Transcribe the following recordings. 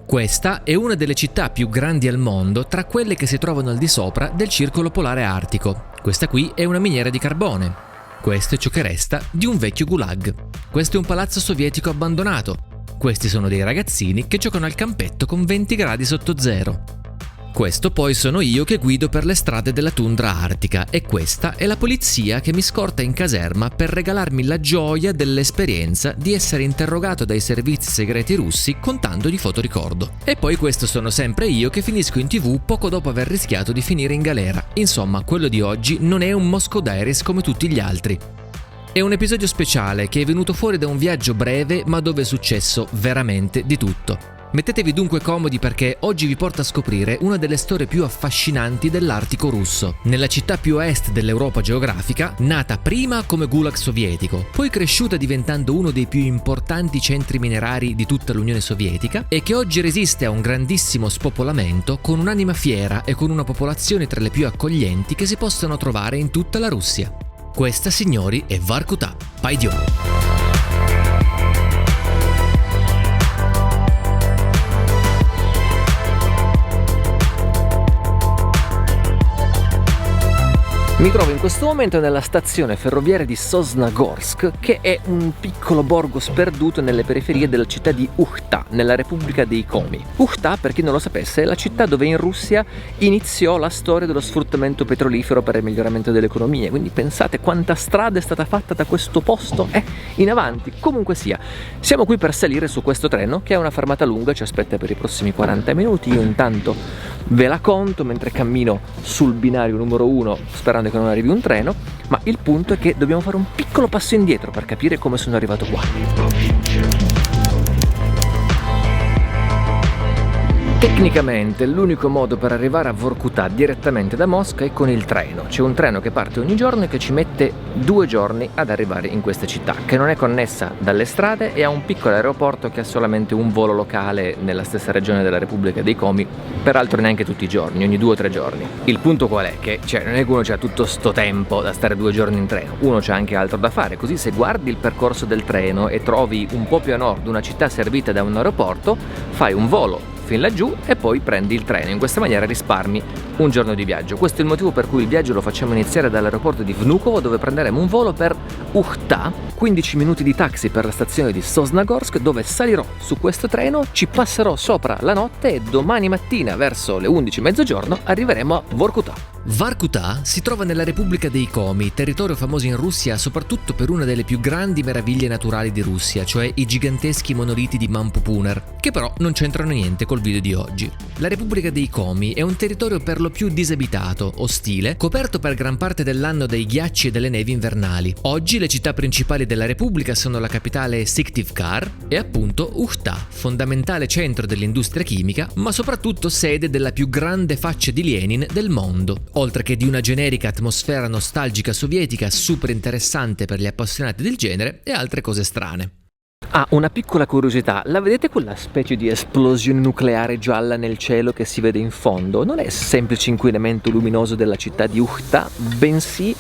Questa è una delle città più grandi al mondo tra quelle che si trovano al di sopra del circolo polare artico. Questa qui è una miniera di carbone. Questo è ciò che resta di un vecchio gulag. Questo è un palazzo sovietico abbandonato. Questi sono dei ragazzini che giocano al campetto con 20 gradi sotto zero. Questo poi sono io che guido per le strade della tundra artica e questa è la polizia che mi scorta in caserma per regalarmi la gioia dell'esperienza di essere interrogato dai servizi segreti russi con tanto di fotoricordo. E poi questo sono sempre io che finisco in TV poco dopo aver rischiato di finire in galera. Insomma, quello di oggi non è un Moscow Diaries come tutti gli altri. È un episodio speciale che è venuto fuori da un viaggio breve ma dove è successo veramente di tutto. Mettetevi dunque comodi perché oggi vi porto a scoprire una delle storie più affascinanti dell'Artico russo, nella città più a est dell'Europa geografica, nata prima come gulag sovietico, poi cresciuta diventando uno dei più importanti centri minerari di tutta l'Unione Sovietica e che oggi resiste a un grandissimo spopolamento con un'anima fiera e con una popolazione tra le più accoglienti che si possono trovare in tutta la Russia. Questa, signori, è Vorkuta. Paidion! Mi trovo in questo momento nella stazione ferroviaria di Sosnogorsk, che è un piccolo borgo sperduto nelle periferie della città di Ukhta, nella Repubblica dei Komi. Ukhta, per chi non lo sapesse, è la città dove in Russia iniziò la storia dello sfruttamento petrolifero per il miglioramento dell'economia, quindi pensate quanta strada è stata fatta da questo posto in avanti. Comunque sia, siamo qui per salire su questo treno che ha una fermata lunga, ci aspetta per i prossimi 40 minuti, io intanto ve la conto mentre cammino sul binario numero 1 sperando che non arrivi un treno, ma il punto è che dobbiamo fare un piccolo passo indietro per capire come sono arrivato qua. Tecnicamente l'unico modo per arrivare a Vorkuta direttamente da Mosca è con il treno. C'è un treno che parte ogni giorno e che ci mette 2 giorni ad arrivare in questa città, che non è connessa dalle strade e ha un piccolo aeroporto che ha solamente un volo locale nella stessa regione della Repubblica dei Komi, peraltro neanche tutti i giorni, ogni 2 o 3 giorni. Il punto qual è? Che non è che uno c'ha tutto sto tempo da stare 2 giorni in treno, uno c'ha anche altro da fare, così se guardi il percorso del treno e trovi un po' più a nord una città servita da un aeroporto, fai un volo fin laggiù e poi prendi il treno. In questa maniera risparmi un giorno di viaggio. Questo è il motivo per cui il viaggio lo facciamo iniziare dall'aeroporto di Vnukovo, dove prenderemo un volo per Ukhta, 15 minuti di taxi per la stazione di Sosnogorsk, dove salirò su questo treno, ci passerò sopra la notte e domani mattina verso le 11 mezzogiorno arriveremo a Vorkuta. Vorkuta si trova nella Repubblica dei Komi, territorio famoso in Russia soprattutto per una delle più grandi meraviglie naturali di Russia, cioè i giganteschi monoliti di Mampupuner, che però non c'entrano niente col video di oggi. La Repubblica dei Komi è un territorio per lo più disabitato, ostile, coperto per gran parte dell'anno dai ghiacci e dalle nevi invernali. Oggi le città principali della Repubblica sono la capitale Syktyvkar e appunto Ukhta, fondamentale centro dell'industria chimica, ma soprattutto sede della più grande faccia di Lenin del mondo, oltre che di una generica atmosfera nostalgica sovietica super interessante per gli appassionati del genere e altre cose strane. Ah, una piccola curiosità, la vedete quella specie di esplosione nucleare gialla nel cielo che si vede in fondo? Non è semplice inquinamento luminoso della città di Ukhta, bensì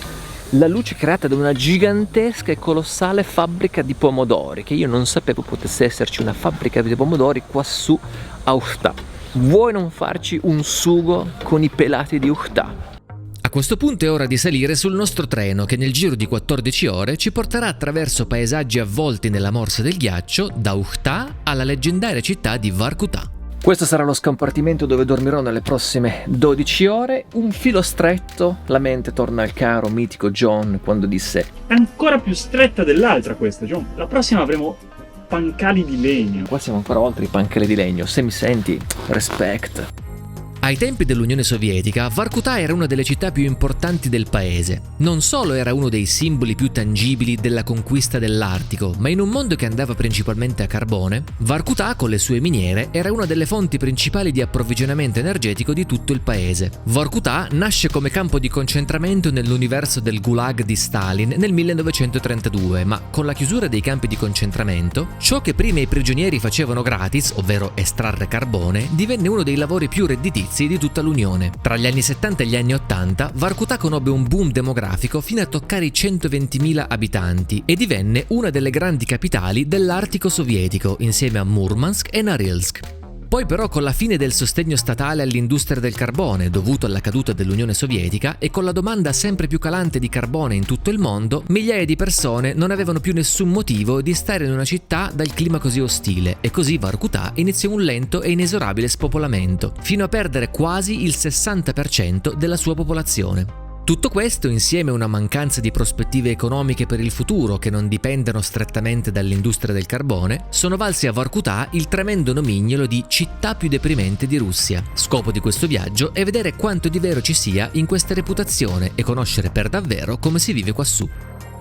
la luce creata da una gigantesca e colossale fabbrica di pomodori, che io non sapevo potesse esserci una fabbrica di pomodori quassù a Ukhta. Vuoi non farci un sugo con i pelati di Ukhta? A questo punto è ora di salire sul nostro treno che nel giro di 14 ore ci porterà attraverso paesaggi avvolti nella morsa del ghiaccio da Ukhta alla leggendaria città di Vorkuta. Questo sarà lo scompartimento dove dormirò nelle prossime 12 ore, un filo stretto, la mente torna al caro mitico John quando disse: è ancora più stretta dell'altra questa, John. La prossima avremo pancali di legno. Qua siamo ancora oltre i pancali di legno, se mi senti, respect. Ai tempi dell'Unione Sovietica, Vorkuta era una delle città più importanti del paese. Non solo era uno dei simboli più tangibili della conquista dell'Artico, ma in un mondo che andava principalmente a carbone, Vorkuta con le sue miniere era una delle fonti principali di approvvigionamento energetico di tutto il paese. Vorkuta nasce come campo di concentramento nell'universo del Gulag di Stalin nel 1932, ma con la chiusura dei campi di concentramento, ciò che prima i prigionieri facevano gratis, ovvero estrarre carbone, divenne uno dei lavori più redditizi di tutta l'Unione. Tra gli anni 70 e gli anni 80, Vorkuta conobbe un boom demografico fino a toccare i 120.000 abitanti e divenne una delle grandi capitali dell'Artico sovietico, insieme a Murmansk e Norilsk. Poi però con la fine del sostegno statale all'industria del carbone dovuto alla caduta dell'Unione Sovietica e con la domanda sempre più calante di carbone in tutto il mondo, migliaia di persone non avevano più nessun motivo di stare in una città dal clima così ostile e così Vorkuta iniziò un lento e inesorabile spopolamento, fino a perdere quasi il 60% della sua popolazione. Tutto questo, insieme a una mancanza di prospettive economiche per il futuro che non dipendono strettamente dall'industria del carbone, sono valsi a Vorkuta il tremendo nomignolo di città più deprimente di Russia. Scopo di questo viaggio è vedere quanto di vero ci sia in questa reputazione e conoscere per davvero come si vive quassù.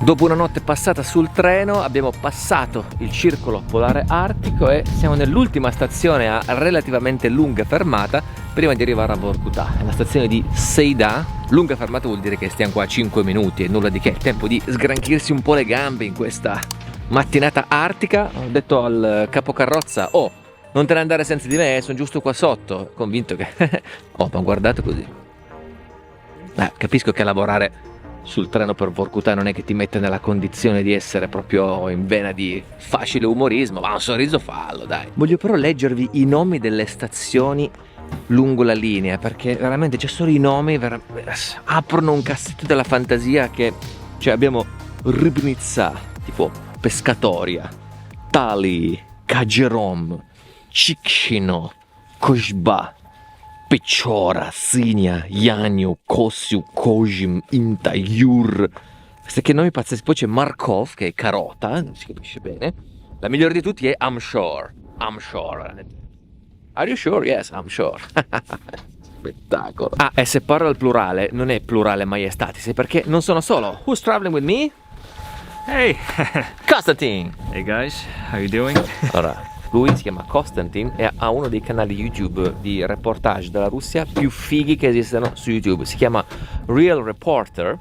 Dopo una notte passata sul treno abbiamo passato il circolo polare artico e siamo nell'ultima stazione a relativamente lunga fermata prima di arrivare a Vorkuta. È la stazione di Seida. Lunga fermata vuol dire che stiamo qua 5 minuti e nulla di che, il tempo di sgranchirsi un po' le gambe in questa mattinata artica. Ho detto al capocarrozza: oh, non te ne andare senza di me, sono giusto qua sotto. Convinto che oh, ma guardate così. Capisco che lavorare sul treno per Vorkuta non è che ti mette nella condizione di essere proprio in vena di facile umorismo, ma un sorriso fallo, dai. Voglio però leggervi i nomi delle stazioni lungo la linea, perché veramente c'è solo i nomi, aprono un cassetto della fantasia che... Cioè abbiamo Ribnica, tipo Pescatoria, Tali, Kajerom, Chikshino, Koshba, Pechora, Sinia, Yanio, Kosiu, Kojim, Imta, Yur. Questi che nomi pazzeschi. Poi c'è Markov, che è carota, non si capisce bene. La migliore di tutti è I'm sure. I'm sure. Are you sure? Yes, I'm sure. Spettacolo. E se parlo al plurale, non è plurale maiestatis, perché non sono solo. Who's traveling with me? Hey! Konstantin! Hey guys, how you doing? Allora, lui si chiama Konstantin e ha uno dei canali YouTube di reportage della Russia più fighi che esistano su YouTube. Si chiama Real Reporter.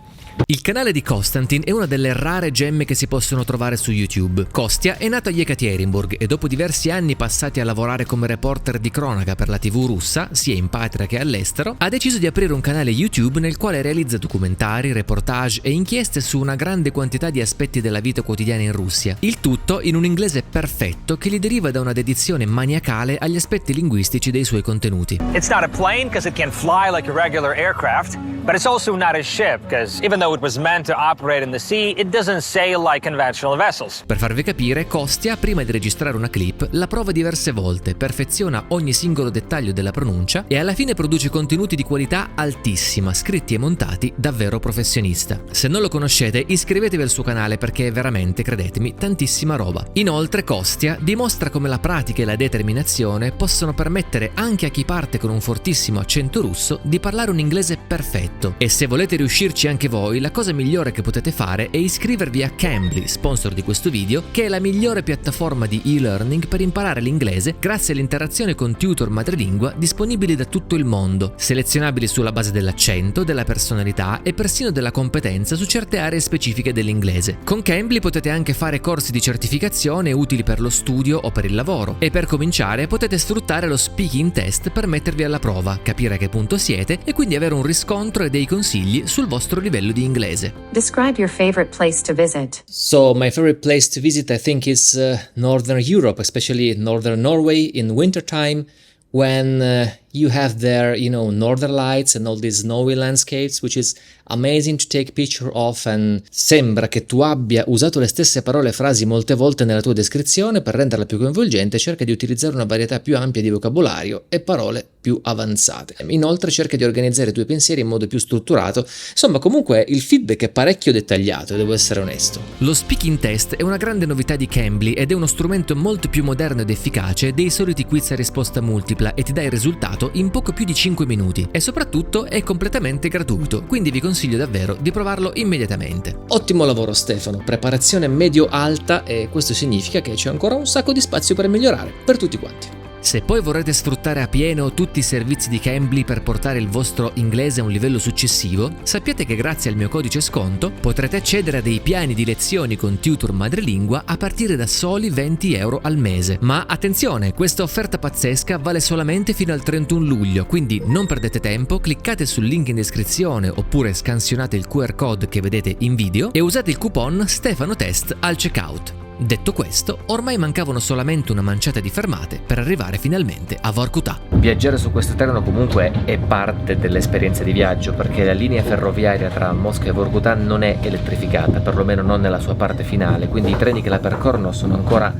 Il canale di Konstantin è una delle rare gemme che si possono trovare su YouTube. Kostya è nato a Yekaterinburg e dopo diversi anni passati a lavorare come reporter di cronaca per la TV russa, sia in patria che all'estero, ha deciso di aprire un canale YouTube nel quale realizza documentari, reportage e inchieste su una grande quantità di aspetti della vita quotidiana in Russia. Il tutto in un inglese perfetto che gli deriva da una dedizione maniacale agli aspetti linguistici dei suoi contenuti. It's not a plane because it can fly like a regular aircraft, but it's also not a ship because even though it was meant to operate in the sea, it doesn't sail like conventional vessels. Per farvi capire, Kostya, prima di registrare una clip, la prova diverse volte, perfeziona ogni singolo dettaglio della pronuncia e alla fine produce contenuti di qualità altissima, scritti e montati davvero professionista. Se non lo conoscete, iscrivetevi al suo canale perché è veramente, credetemi, tantissima roba. Inoltre, Kostya dimostra come la pratica e la determinazione possono permettere anche a chi parte con un fortissimo accento russo di parlare un inglese perfetto. E se volete riuscirci anche voi, la cosa migliore che potete fare è iscrivervi a Cambly, sponsor di questo video, che è la migliore piattaforma di e-learning per imparare l'inglese grazie all'interazione con tutor madrelingua disponibili da tutto il mondo, selezionabili sulla base dell'accento, della personalità e persino della competenza su certe aree specifiche dell'inglese. Con Cambly potete anche fare corsi di certificazione utili per lo studio o per il lavoro e per cominciare potete sfruttare lo speaking test per mettervi alla prova, capire a che punto siete e quindi avere un riscontro e dei consigli sul vostro livello di inglese. Describe your favorite place to visit. So my favorite place to visit, I think, is Northern Europe, especially Northern Norway in wintertime, when you have there, Northern Lights and all these snowy landscapes, which is amazing to take picture of. And sembra che tu abbia usato le stesse parole e frasi molte volte nella tua descrizione. Per renderla più coinvolgente cerca di utilizzare una varietà più ampia di vocabolario e parole più avanzate. Inoltre cerca di organizzare i tuoi pensieri in modo più strutturato. Insomma, comunque il feedback è parecchio dettagliato, devo essere onesto. Lo speaking test è una grande novità di Cambly ed è uno strumento molto più moderno ed efficace dei soliti quiz a risposta multipla e ti dà il risultato in poco più di 5 minuti e soprattutto è completamente gratuito, quindi vi consiglio davvero di provarlo immediatamente. Ottimo lavoro Stefano, preparazione medio-alta e questo significa che c'è ancora un sacco di spazio per migliorare, per tutti quanti. Se poi vorrete sfruttare a pieno tutti i servizi di Cambly per portare il vostro inglese a un livello successivo, sappiate che grazie al mio codice sconto potrete accedere a dei piani di lezioni con tutor madrelingua a partire da soli 20 euro al mese. Ma attenzione, questa offerta pazzesca vale solamente fino al 31 luglio, quindi non perdete tempo, cliccate sul link in descrizione oppure scansionate il QR code che vedete in video e usate il coupon StefanoTest al checkout. Detto questo, ormai mancavano solamente una manciata di fermate per arrivare finalmente a Vorkutà. Viaggiare su questo treno comunque è parte dell'esperienza di viaggio, perché la linea ferroviaria tra Mosca e Vorkutà non è elettrificata, perlomeno non nella sua parte finale, quindi i treni che la percorrono sono ancora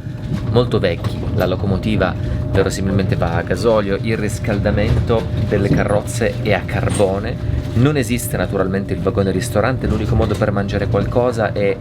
molto vecchi. La locomotiva verosimilmente va a gasolio, il riscaldamento delle carrozze è a carbone, non esiste naturalmente il vagone ristorante, l'unico modo per mangiare qualcosa è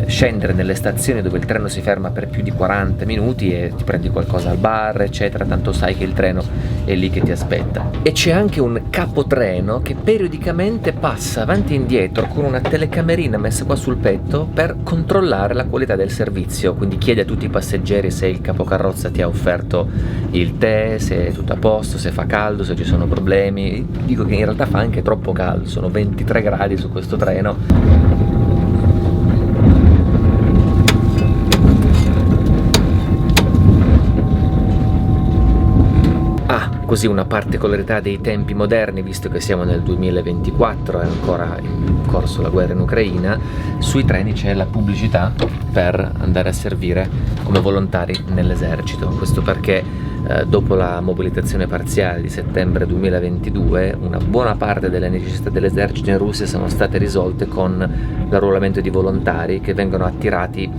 scendere nelle stazioni dove il treno si ferma per più di 40 minuti e ti prendi qualcosa al bar, eccetera, tanto sai che il treno è lì che ti aspetta. E c'è anche un capotreno che periodicamente passa avanti e indietro con una telecamerina messa qua sul petto per controllare la qualità del servizio, quindi chiede a tutti i passeggeri se il capocarrozza ti ha offerto il tè, se è tutto a posto, se fa caldo, se ci sono problemi. Dico che in realtà fa anche troppo caldo, sono 23 gradi su questo treno. Così una particolarità dei tempi moderni, visto che siamo nel 2024 e ancora in corso la guerra in Ucraina, sui treni c'è la pubblicità per andare a servire come volontari nell'esercito. Questo perché dopo la mobilitazione parziale di settembre 2022 una buona parte delle necessità dell'esercito in Russia sono state risolte con l'arruolamento di volontari che vengono attirati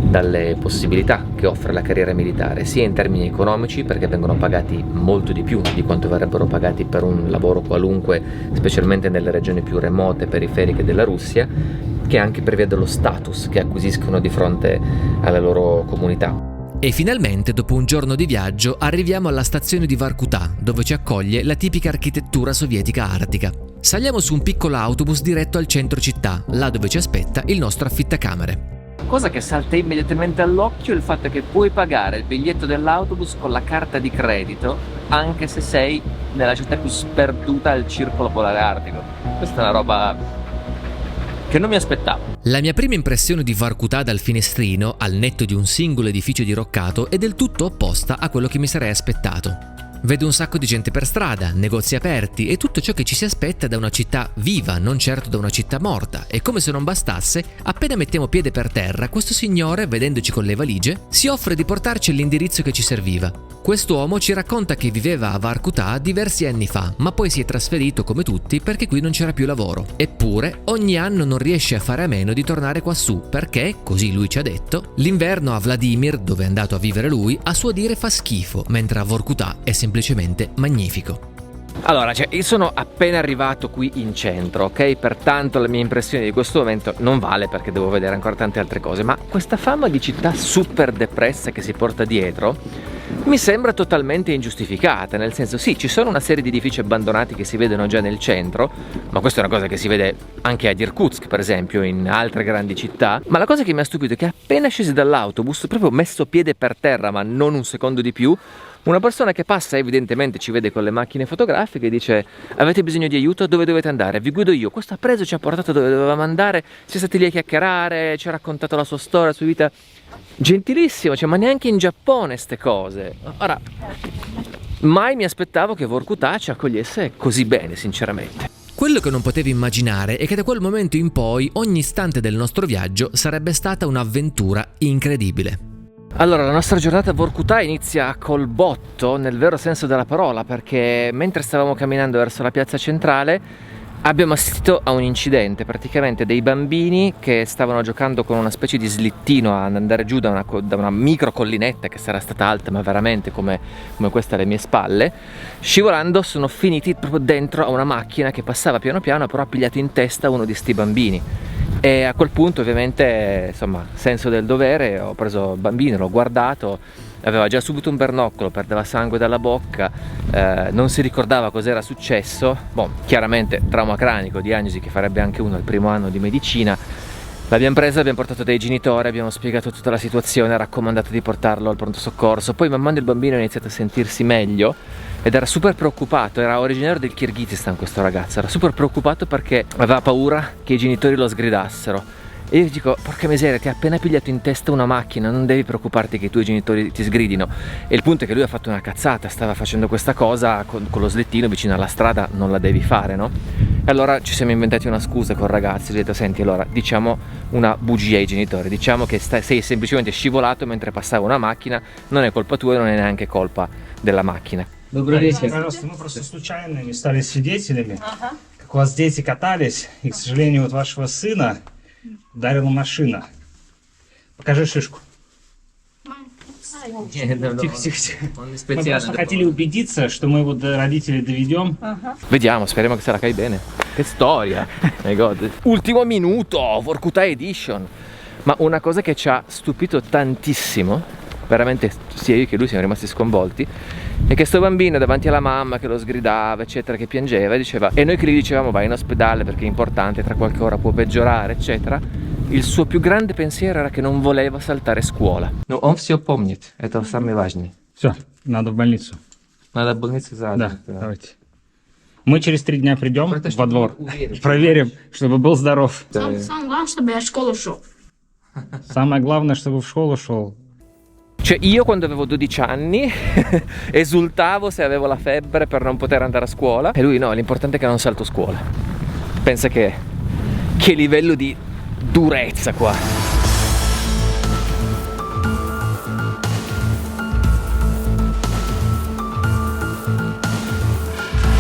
dalle possibilità che offre la carriera militare, sia in termini economici, perché vengono pagati molto di più di quanto verrebbero pagati per un lavoro qualunque, specialmente nelle regioni più remote e periferiche della Russia, che anche per via dello status che acquisiscono di fronte alle loro comunità. E finalmente, dopo un giorno di viaggio, arriviamo alla stazione di Vorkutà, dove ci accoglie la tipica architettura sovietica artica. Saliamo su un piccolo autobus diretto al centro città, là dove ci aspetta il nostro affittacamere. Cosa che salta immediatamente all'occhio è il fatto che puoi pagare il biglietto dell'autobus con la carta di credito anche se sei nella città più sperduta al circolo polare artico. Questa è una roba che non mi aspettavo. La mia prima impressione di Vorkutà dal finestrino, al netto di un singolo edificio diroccato, è del tutto opposta a quello che mi sarei aspettato. Vedo un sacco di gente per strada, negozi aperti e tutto ciò che ci si aspetta da una città viva, non certo da una città morta. E come se non bastasse, appena mettiamo piede per terra, questo signore, vedendoci con le valigie, si offre di portarci all'indirizzo che ci serviva. Quest'uomo ci racconta che viveva a Vorkutà diversi anni fa, ma poi si è trasferito come tutti perché qui non c'era più lavoro. Eppure, ogni anno non riesce a fare a meno di tornare quassù perché, così lui ci ha detto, l'inverno a Vladimir, dove è andato a vivere lui, a suo dire fa schifo, mentre a Vorkutà è semplicemente magnifico. Allora, io sono appena arrivato qui in centro, ok? Pertanto la mia impressione di questo momento non vale perché devo vedere ancora tante altre cose, ma questa fama di città super depressa che si porta dietro mi sembra totalmente ingiustificata, nel senso sì, ci sono una serie di edifici abbandonati che si vedono già nel centro, ma questa è una cosa che si vede anche ad Irkutsk, per esempio, in altre grandi città, ma la cosa che mi ha stupito è che appena scesi dall'autobus, proprio messo piede per terra, ma non un secondo di più, una persona che passa, evidentemente ci vede con le macchine fotografiche e dice: avete bisogno di aiuto? Dove dovete andare? Vi guido io. Questo ha preso, ci ha portato dove dovevamo andare, si è stati lì a chiacchierare, ci ha raccontato la sua storia, la sua vita. Gentilissimo, ma neanche in Giappone ste cose. Ora, mai mi aspettavo che Vorkutà ci accogliesse così bene, sinceramente. Quello che non potevo immaginare è che da quel momento in poi ogni istante del nostro viaggio sarebbe stata un'avventura incredibile. Allora, la nostra giornata a Vorkutà inizia col botto, nel vero senso della parola, perché mentre stavamo camminando verso la piazza centrale abbiamo assistito a un incidente, praticamente dei bambini che stavano giocando con una specie di slittino ad andare giù da una micro collinetta che sarà stata alta ma veramente come questa alle mie spalle, scivolando sono finiti proprio dentro a una macchina che passava piano piano, però ha pigliato in testa uno di sti bambini. E a quel punto ovviamente, insomma, senso del dovere, ho preso il bambino, l'ho guardato, aveva già subito un bernoccolo, perdeva sangue dalla bocca, non si ricordava cos'era successo, chiaramente trauma cranico, diagnosi che farebbe anche uno al primo anno di medicina. L'abbiamo presa, abbiamo portato dai genitori, abbiamo spiegato tutta la situazione, raccomandato di portarlo al pronto soccorso, poi man mano il bambino ha iniziato a sentirsi meglio ed era super preoccupato, era originario del Kirghizistan questo ragazzo, era super preoccupato perché aveva paura che i genitori lo sgridassero. E io dico: porca miseria, ti ha appena pigliato in testa una macchina, non devi preoccuparti che i tuoi genitori ti sgridino. E il punto è che lui ha fatto una cazzata, stava facendo questa cosa con lo slittino vicino alla strada, non la devi fare, no? E allora ci siamo inventati una scusa con il ragazzo, ho detto senti, allora diciamo una bugia ai genitori, diciamo che sei semplicemente scivolato mentre passava una macchina, non è colpa tua e non è neanche colpa della macchina. Добрый вечер. Пожалуйста, мы просто случайными стали свидетелями, как у вас дети катались, и, к сожалению, вот вашего сына ударила машина. Покажи шишку. Тихо, тихо, тихо. Мы просто хотели убедиться, что мы его до родителей доведем. Vediamo, speriamo che se la cai bene. Che storia! My God. Ultimo minuto, Vorkuta Edition. Ma una cosa che ci ha stupito tantissimo, veramente sia io che lui siamo rimasti sconvolti, è che sto bambino davanti alla mamma che lo sgridava, eccetera, che piangeva, e diceva, e noi che gli dicevamo vai in ospedale perché è importante, tra qualche ora può peggiorare, eccetera. Il suo più grande pensiero era che non voleva saltare scuola. No, он все помнит. Это самое важное. Все, надо в больницу. Надо в больницу Да, давайте. Мы через 3 дня придем во двор, проверим, чтобы был здоров. Самое главное, чтобы я в школу шел. Самое главное, чтобы в школу шел. Cioè io quando avevo 12 anni esultavo se avevo la febbre per non poter andare a scuola, e lui no, l'importante è che non salto scuola. Pensa che livello di durezza qua.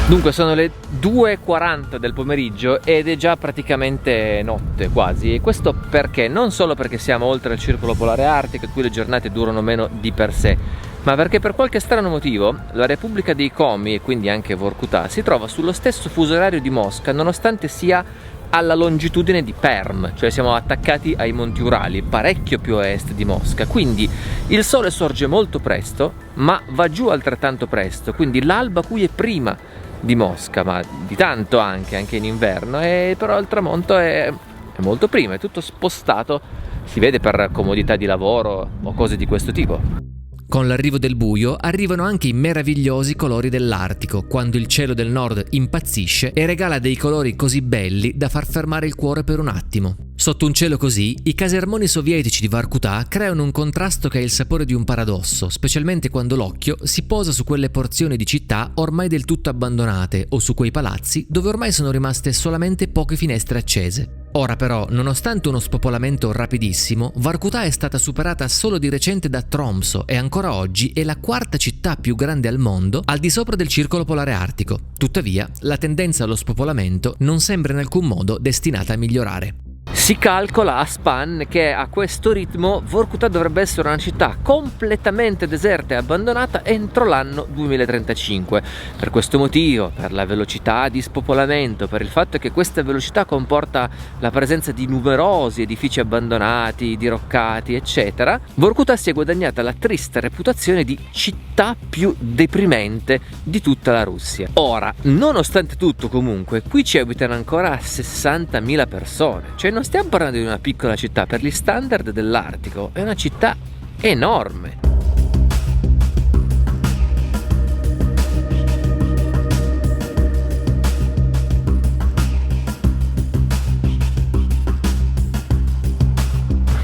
Dunque sono le 2:40 del pomeriggio ed è già praticamente notte quasi, e questo perché? Non solo perché siamo oltre il circolo polare artico, qui le giornate durano meno di per sé, ma perché per qualche strano motivo la Repubblica dei Komi, e quindi anche Vorkuta, si trova sullo stesso fuso orario di Mosca nonostante sia alla longitudine di Perm, cioè siamo attaccati ai Monti Urali, parecchio più a est di Mosca, quindi il sole sorge molto presto ma va giù altrettanto presto, quindi l'alba qui è prima di Mosca, ma di tanto anche in inverno, e però il tramonto è molto prima, è tutto spostato, si vede per comodità di lavoro o cose di questo tipo. Con l'arrivo del buio arrivano anche i meravigliosi colori dell'Artico, quando il cielo del nord impazzisce e regala dei colori così belli da far fermare il cuore per un attimo. Sotto un cielo così, i casermoni sovietici di Vorkuta creano un contrasto che ha il sapore di un paradosso, specialmente quando l'occhio si posa su quelle porzioni di città ormai del tutto abbandonate o su quei palazzi dove ormai sono rimaste solamente poche finestre accese. Ora però, nonostante uno spopolamento rapidissimo, Vorkuta è stata superata solo di recente da Tromsø e ancora oggi è la 4ª città più grande al mondo al di sopra del circolo polare artico. Tuttavia, la tendenza allo spopolamento non sembra in alcun modo destinata a migliorare. Si calcola a span che a questo ritmo Vorkuta dovrebbe essere una città completamente deserta e abbandonata entro l'anno 2035. Per questo motivo, per la velocità di spopolamento, per il fatto che questa velocità comporta la presenza di numerosi edifici abbandonati, diroccati, eccetera, Vorkuta si è guadagnata la triste reputazione di città più deprimente di tutta la Russia. Ora, nonostante tutto, comunque, qui ci abitano ancora 60.000 persone, cioè non stiamo parlando di una piccola città, per gli standard dell'Artico è una città enorme.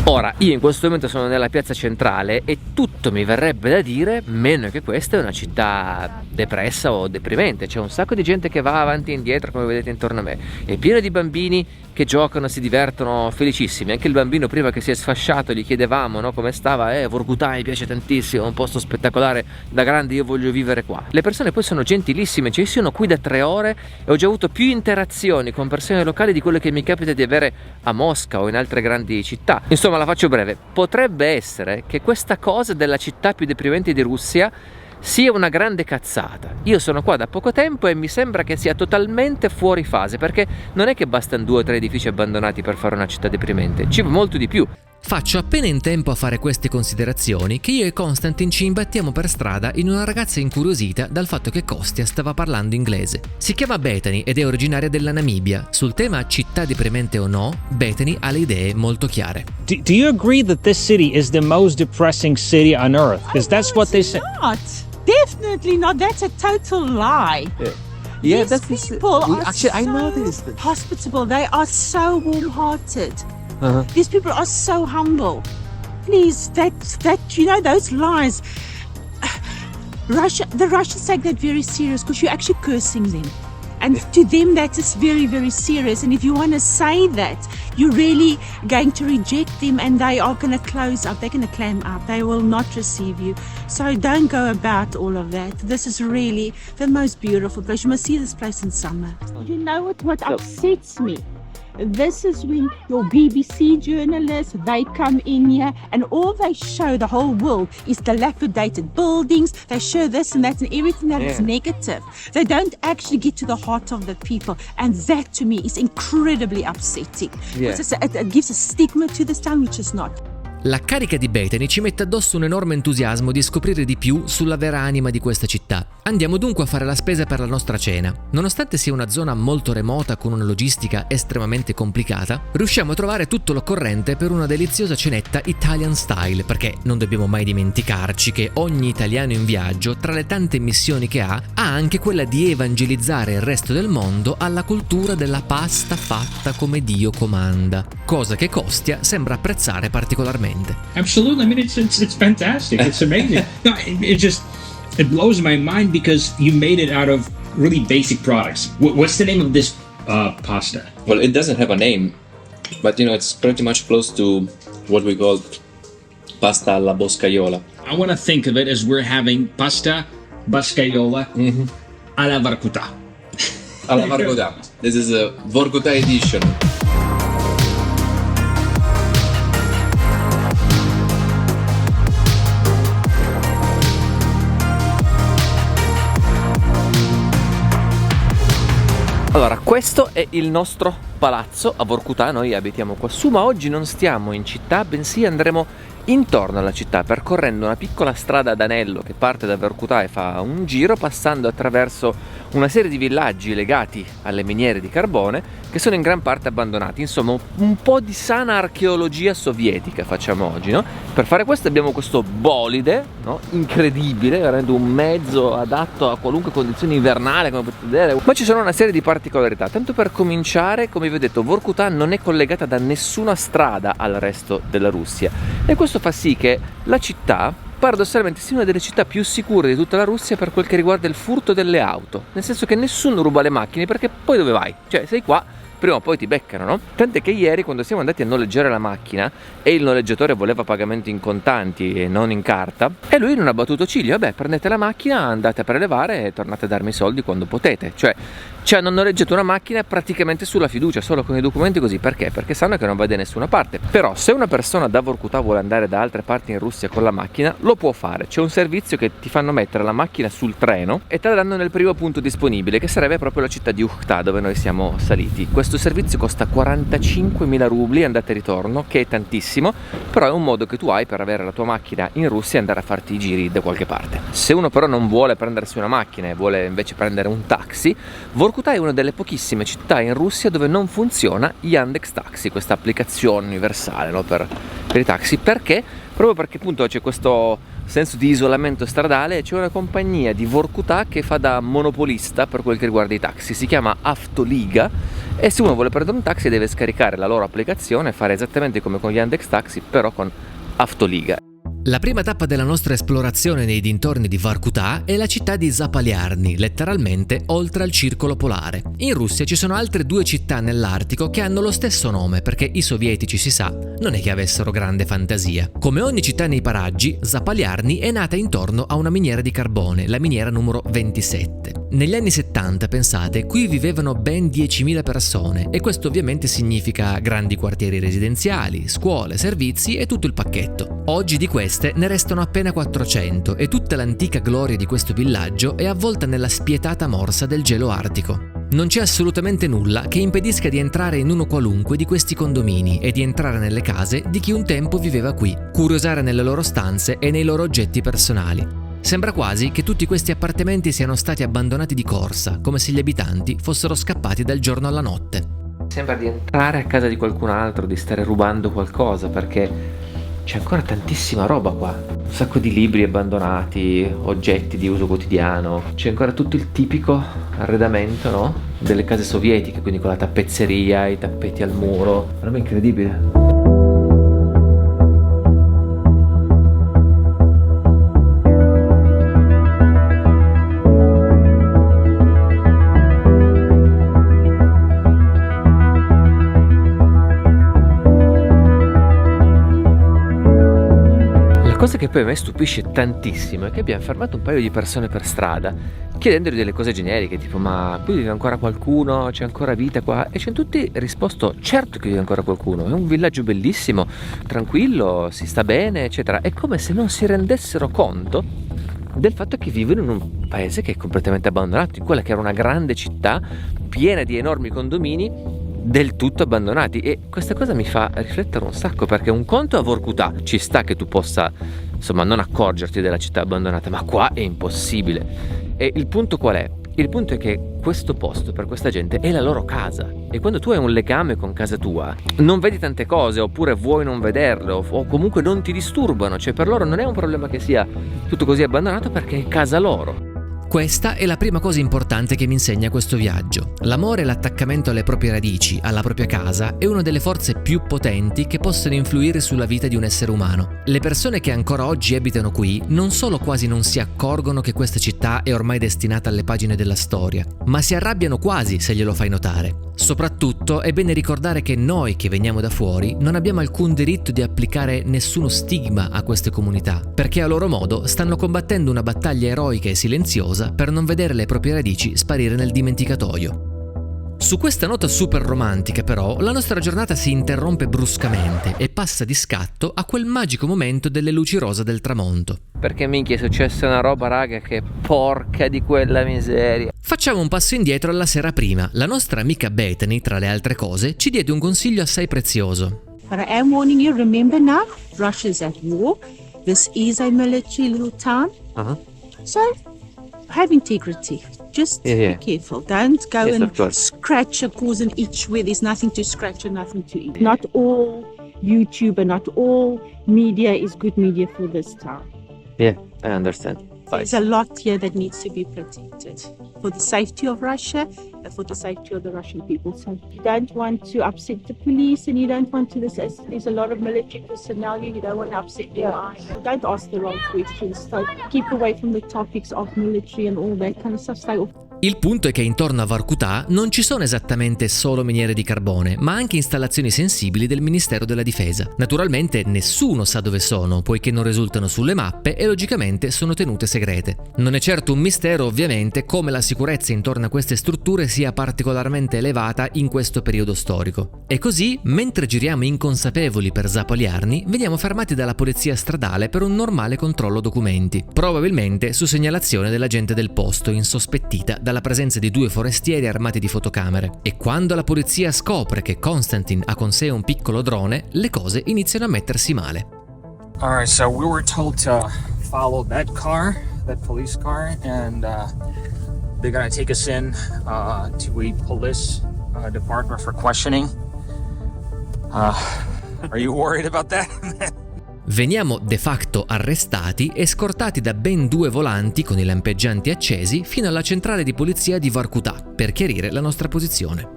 Ora, io in questo momento sono nella piazza centrale e tutto mi verrebbe da dire meno che questa è una città depressa o deprimente. C'è un sacco di gente che va avanti e indietro, come vedete intorno a me, è pieno di bambini che giocano, si divertono felicissimi. Anche il bambino prima che si è sfasciato gli chiedevamo, no, come stava, Vorkuta mi piace tantissimo, è un posto spettacolare, da grande io voglio vivere qua. Le persone poi sono gentilissime, cioè io sono qui da 3 ore e ho già avuto più interazioni con persone locali di quelle che mi capita di avere a Mosca o in altre grandi città. Insomma, la faccio breve, potrebbe essere che questa cosa della città più deprimente di Russia sia una grande cazzata. Io sono qua da poco tempo e mi sembra che sia totalmente fuori fase, perché non è che bastano 2 o 3 edifici abbandonati per fare una città deprimente, ci va molto di più. Faccio appena in tempo a fare queste considerazioni che io e Konstantin ci imbattiamo per strada in una ragazza incuriosita dal fatto che Kostya stava parlando inglese. Si chiama Bethany ed è originaria della Namibia. Sul tema città deprimente o no, Bethany ha le idee molto chiare. Do you agree that this city is the most depressing city on earth? Because that's what they say. Not. Definitely not. That's a total lie. Yeah, These that's people are actually I so noticed. hospitable. They are so warm-hearted. These people are so humble. Please, that you know, those lies. The Russians take that very serious because you're actually cursing them. And to them, that is very, very serious. And if you want to say that, you're really going to reject them and they are going to close up. They're going to clam up. They will not receive you. So don't go about all of that. This is really the most beautiful place. You must see this place in summer. You know what upsets me? This is when your BBC journalists, they come in here and all they show the whole world is dilapidated buildings. They show this and that and everything that is negative. They don't actually get to the heart of the people. And that to me is incredibly upsetting. Because it gives a stigma to this town, which is not. La carica di Bethany ci mette addosso un enorme entusiasmo di scoprire di più sulla vera anima di questa città. Andiamo dunque a fare la spesa per la nostra cena. Nonostante sia una zona molto remota con una logistica estremamente complicata, riusciamo a trovare tutto l'occorrente per una deliziosa cenetta Italian style, perché non dobbiamo mai dimenticarci che ogni italiano in viaggio, tra le tante missioni che ha anche quella di evangelizzare il resto del mondo alla cultura della pasta fatta come Dio comanda, cosa che Kostya sembra apprezzare particolarmente. Absolutely. I mean, it's fantastic. It's amazing. No, it blows my mind because you made it out of really basic products. What's the name of this pasta? Well, it doesn't have a name, but it's pretty much close to what we call pasta alla boscaiola. I want to think of it as we're having pasta boscaiola alla Vorkutá. Alla Vorkutá. This is a Vorkutá edition. Allora, questo è il nostro palazzo a Vorkutá, noi abitiamo quassù, ma oggi non stiamo in città, bensì andremo intorno alla città, percorrendo una piccola strada ad anello che parte da Vorkutá e fa un giro, passando attraverso una serie di villaggi legati alle miniere di carbone che sono in gran parte abbandonati. Insomma, un po' di sana archeologia sovietica facciamo oggi, no? Per fare questo abbiamo questo bolide, no? Incredibile, veramente un mezzo adatto a qualunque condizione invernale, come potete vedere. Ma ci sono una serie di particolarità. Tanto per cominciare, come vi ho detto, Vorkutá non è collegata da nessuna strada al resto della Russia e questo fa sì che la città paradossalmente sia una delle città più sicure di tutta la Russia per quel che riguarda il furto delle auto, nel senso che nessuno ruba le macchine, perché poi dove vai? Cioè sei qua, prima o poi ti beccano, no? Tant'è che ieri, quando siamo andati a noleggiare la macchina e il noleggiatore voleva pagamenti in contanti e non in carta, e lui non ha battuto ciglio: vabbè, prendete la macchina, andate a prelevare e tornate a darmi i soldi quando potete. Cioè ci hanno noleggiato una macchina praticamente sulla fiducia, solo con i documenti così. Perché? Perché sanno che non va da nessuna parte. Però se una persona da Vorkutá vuole andare da altre parti in Russia con la macchina, lo può fare. C'è un servizio che ti fanno mettere la macchina sul treno e te la danno nel primo punto disponibile, che sarebbe proprio la città di Ukhtá, dove noi siamo saliti. Questo servizio costa 45.000 rubli andata e ritorno, che è tantissimo, però è un modo che tu hai per avere la tua macchina in Russia e andare a farti i giri da qualche parte. Se uno però non vuole prendersi una macchina e vuole invece prendere un taxi, Vorkutá è una delle pochissime città in Russia dove non funziona Yandex Taxi, questa applicazione universale, no, per i taxi. Perché? Proprio perché appunto c'è questo senso di isolamento stradale e c'è una compagnia di Vorkutá che fa da monopolista per quel che riguarda i taxi. Si chiama Avtoliga e se uno vuole prendere un taxi deve scaricare la loro applicazione e fare esattamente come con Yandex Taxi, però con Avtoliga. La prima tappa della nostra esplorazione nei dintorni di Vorkutá è la città di Zapolyarny, letteralmente oltre al circolo polare. In Russia ci sono altre 2 città nell'Artico che hanno lo stesso nome, perché i sovietici, si sa, non è che avessero grande fantasia. Come ogni città nei paraggi, Zapolyarny è nata intorno a una miniera di carbone, la miniera numero 27. Negli anni 70, pensate, qui vivevano ben 10.000 persone e questo ovviamente significa grandi quartieri residenziali, scuole, servizi e tutto il pacchetto. Oggi di queste ne restano appena 400 e tutta l'antica gloria di questo villaggio è avvolta nella spietata morsa del gelo artico. Non c'è assolutamente nulla che impedisca di entrare in uno qualunque di questi condomini e di entrare nelle case di chi un tempo viveva qui, curiosare nelle loro stanze e nei loro oggetti personali. Sembra quasi che tutti questi appartamenti siano stati abbandonati di corsa, come se gli abitanti fossero scappati dal giorno alla notte. Sembra di entrare a casa di qualcun altro, di stare rubando qualcosa, perché c'è ancora tantissima roba qua. Un sacco di libri abbandonati, oggetti di uso quotidiano. C'è ancora tutto il tipico arredamento, no? Delle case sovietiche, quindi con la tappezzeria, i tappeti al muro. Una roba incredibile. cosa che poi a me stupisce tantissimo è che abbiamo fermato un paio di persone per strada chiedendogli delle cose generiche, tipo ma qui vive ancora qualcuno, c'è ancora vita qua? E ci hanno tutti risposto certo che vive ancora qualcuno, è un villaggio bellissimo, tranquillo, si sta bene, eccetera. È come se non si rendessero conto del fatto che vivono in un paese che è completamente abbandonato, in quella che era una grande città piena di enormi condomini del tutto abbandonati. E questa cosa mi fa riflettere un sacco, perché un conto a Vorkutā ci sta che tu possa insomma non accorgerti della città abbandonata, ma qua è impossibile. E il punto qual è? Il punto è che questo posto per questa gente è la loro casa, e quando tu hai un legame con casa tua non vedi tante cose, oppure vuoi non vederle, o comunque non ti disturbano, cioè per loro non è un problema che sia tutto così abbandonato, perché è casa loro. Questa è la prima cosa importante che mi insegna questo viaggio. L'amore e l'attaccamento alle proprie radici, alla propria casa, è una delle forze più potenti che possono influire sulla vita di un essere umano. Le persone che ancora oggi abitano qui non solo quasi non si accorgono che questa città è ormai destinata alle pagine della storia, ma si arrabbiano quasi se glielo fai notare. Soprattutto è bene ricordare che noi che veniamo da fuori non abbiamo alcun diritto di applicare nessuno stigma a queste comunità, perché a loro modo stanno combattendo una battaglia eroica e silenziosa per non vedere le proprie radici sparire nel dimenticatoio. Su questa nota super romantica però la nostra giornata si interrompe bruscamente e passa di scatto a quel magico momento delle luci rosa del tramonto. Perché minchia è successa una roba, raga, che porca di quella miseria. Facciamo un passo indietro alla sera prima. La nostra amica Bethany, tra le altre cose, ci diede un consiglio assai prezioso. But I am warning you, remember now, Russia is at war. This is a military little town. So, have integrity. Just be careful. Don't go and scratch or cause an itch where there's nothing to scratch or nothing to eat. Not all YouTube and not all media is good media for this town. Yeah, I understand. There's a lot here that needs to be protected for the safety of Russia and for the safety of the Russian people. So you don't want to upset the police, and you don't want to, there's a lot of military personnel here, you don't want to upset their eyes. Don't ask the wrong questions. So keep away from the topics of military and all that kind of stuff. Stay off. Il punto è che intorno a Vorkutā non ci sono esattamente solo miniere di carbone, ma anche installazioni sensibili del Ministero della Difesa. Naturalmente nessuno sa dove sono, poiché non risultano sulle mappe e logicamente sono tenute segrete. Non è certo un mistero, ovviamente, come la sicurezza intorno a queste strutture sia particolarmente elevata in questo periodo storico. E così, mentre giriamo inconsapevoli per Zapoliarny, veniamo fermati dalla polizia stradale per un normale controllo documenti, probabilmente su segnalazione dell'agente del posto, insospettita dalla presenza di 2 forestieri armati di fotocamere. E quando la polizia scopre che Konstantin ha con sé un piccolo drone, le cose iniziano a mettersi male. Alright, so we were told to follow that car, that police car, and they're gonna take us in to a police department for questioning. Are you worried about that? Veniamo de facto arrestati e scortati da ben 2 volanti con i lampeggianti accesi fino alla centrale di polizia di Vorkutā per chiarire la nostra posizione.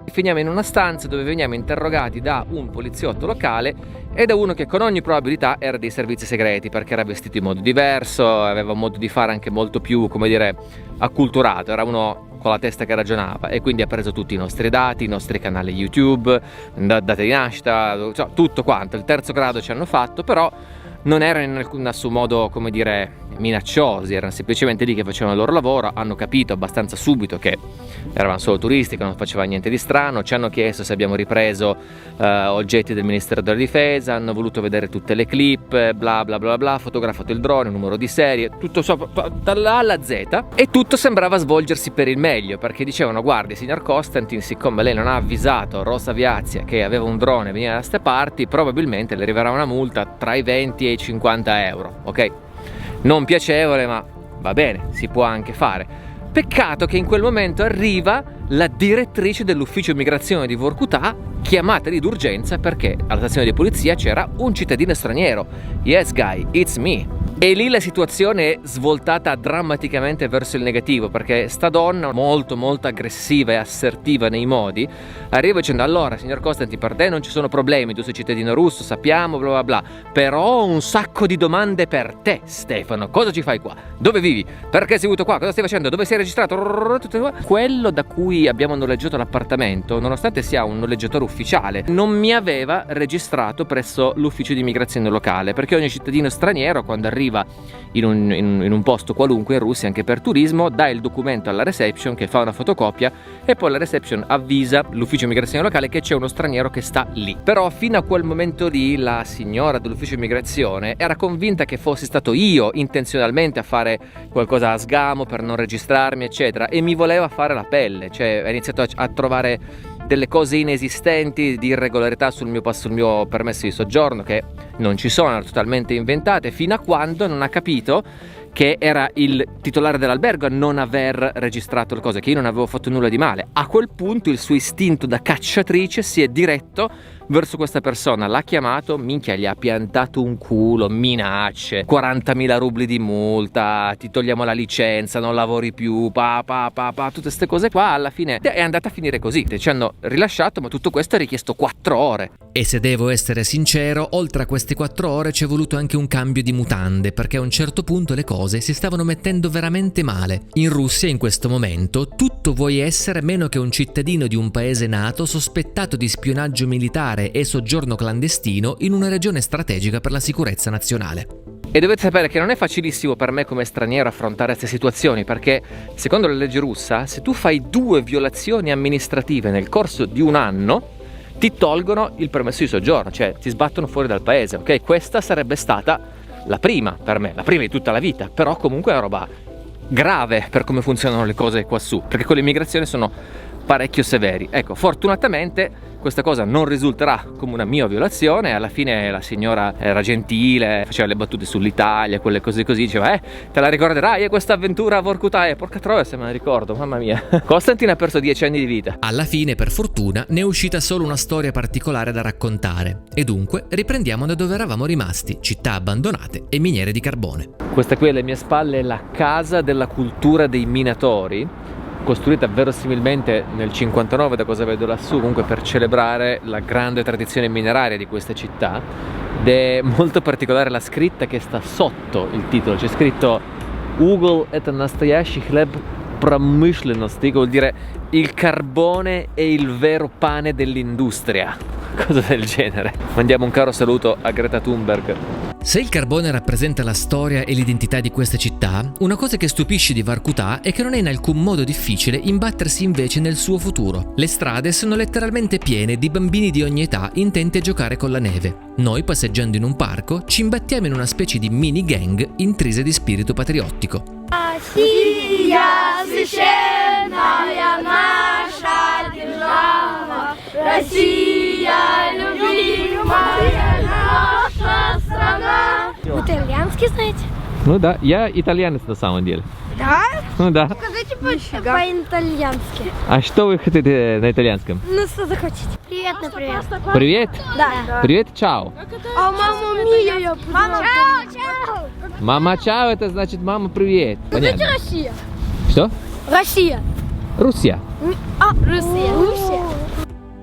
Finiamo in una stanza dove veniamo interrogati da un poliziotto locale e da uno che con ogni probabilità era dei servizi segreti, perché era vestito in modo diverso, aveva un modo di fare anche molto più, come dire, acculturato, era uno con la testa che ragionava, e quindi ha preso tutti i nostri dati, i nostri canali YouTube, date di nascita, cioè, tutto quanto. Il terzo grado ci hanno fatto, però non erano in nessun modo, come dire, minacciosi, erano semplicemente lì che facevano il loro lavoro. Hanno capito abbastanza subito che eravamo solo turisti, che non faceva niente di strano, ci hanno chiesto se abbiamo ripreso oggetti del Ministero della Difesa, hanno voluto vedere tutte le clip, bla bla bla bla, fotografato il drone, il numero di serie, tutto dalla A alla Z, e tutto sembrava svolgersi per il meglio, perché dicevano: guardi signor Konstantin, siccome lei non ha avvisato Rosaviazia che aveva un drone e veniva da ste parti, probabilmente le arriverà una multa tra i 20 e i 50 euro, ok? Non piacevole, ma va bene, si può anche fare. Peccato che in quel momento arriva la direttrice dell'ufficio immigrazione di Vorkutā, chiamata lì d'urgenza perché alla stazione di polizia c'era un cittadino straniero. Yes guy, it's me. E lì la situazione è svoltata drammaticamente verso il negativo, perché sta donna, molto aggressiva e assertiva nei modi, arriva dicendo: allora signor Konstantin, per te non ci sono problemi, tu sei cittadino russo, sappiamo, bla bla bla, però ho un sacco di domande per te, Stefano. Cosa ci fai qua? Dove vivi? Perché sei venuto qua? Cosa stai facendo? Dove sei registrato? Quello da cui abbiamo noleggiato l'appartamento, nonostante sia un noleggiatore ufficiale, non mi aveva registrato presso l'ufficio di immigrazione locale, perché ogni cittadino straniero, quando arriva in un posto qualunque in Russia, anche per turismo, dà il documento alla reception che fa una fotocopia e poi la reception avvisa l'ufficio immigrazione locale che c'è uno straniero che sta lì. Però fino a quel momento lì la signora dell'ufficio immigrazione era convinta che fossi stato io intenzionalmente a fare qualcosa a sgamo per non registrarmi eccetera, e mi voleva fare la pelle, cioè ha iniziato a trovare delle cose inesistenti di irregolarità sul mio permesso di soggiorno che non ci sono, erano totalmente inventate, fino a quando non ha capito che era il titolare dell'albergo a non aver registrato le cose, che io non avevo fatto nulla di male. A quel punto il suo istinto da cacciatrice si è diretto verso questa persona, l'ha chiamato, minchia, gli ha piantato un culo, minacce, 40.000 rubli di multa, ti togliamo la licenza, non lavori più, tutte queste cose qua. Alla fine è andata a finire così, ci hanno rilasciato, ma tutto questo ha richiesto 4 ore. E se devo essere sincero, oltre a queste 4 ore ci è voluto anche un cambio di mutande, perché a un certo punto le cose si stavano mettendo veramente male. In Russia in questo momento tutto vuoi essere meno che un cittadino di un paese NATO sospettato di spionaggio militare e soggiorno clandestino in una regione strategica per la sicurezza nazionale. E dovete sapere che non è facilissimo per me come straniero affrontare queste situazioni, perché secondo la legge russa, se tu fai 2 violazioni amministrative nel corso di un anno, ti tolgono il permesso di soggiorno, cioè ti sbattono fuori dal paese, ok? Questa sarebbe stata la prima per me, la prima di tutta la vita, però comunque è una roba grave per come funzionano le cose qua su, perché con l'immigrazione sono parecchio severi. Ecco, fortunatamente questa cosa non risulterà come una mia violazione. Alla fine la signora era gentile, faceva le battute sull'Italia, quelle cose così, diceva te la ricorderai questa avventura a Vorkutaya? Porca troia se me la ricordo, mamma mia. Konstantin ha perso 10 anni di vita. Alla fine, per fortuna, ne è uscita solo una storia particolare da raccontare, e dunque riprendiamo da dove eravamo rimasti: città abbandonate e miniere di carbone. Questa qui alle mie spalle è la casa della cultura dei minatori, costruita verosimilmente nel 59, da cosa vedo lassù, comunque per celebrare la grande tradizione mineraria di questa città. Ed è molto particolare la scritta che sta sotto il titolo, c'è scritto Uгол это настоящий хлеб промышленности, che vuol dire il carbone è il vero pane dell'industria, cosa del genere. Mandiamo un caro saluto a Greta Thunberg. Se il carbone rappresenta la storia e l'identità di questa città, una cosa che stupisce di Vorkuta è che non è in alcun modo difficile imbattersi invece nel suo futuro. Le strade sono letteralmente piene di bambini di ogni età intenti a giocare con la neve. Noi, passeggiando in un parco, ci imbattiamo in una specie di mini gang intrise di spirito patriottico. Вы итальянский знаете? Ну да, я итальянец на самом деле. Да? Ну да. Скажите по-итальянски. А что вы хотите на итальянском? Ну, что захотите. Привет, например. Привет? Да. Привет, чао. А маму Мию я познала. Чао, чао. Мама чао, это значит мама привет. Скажите Понятно. Россия. Что? Россия. Russia. А, Россия. Russia.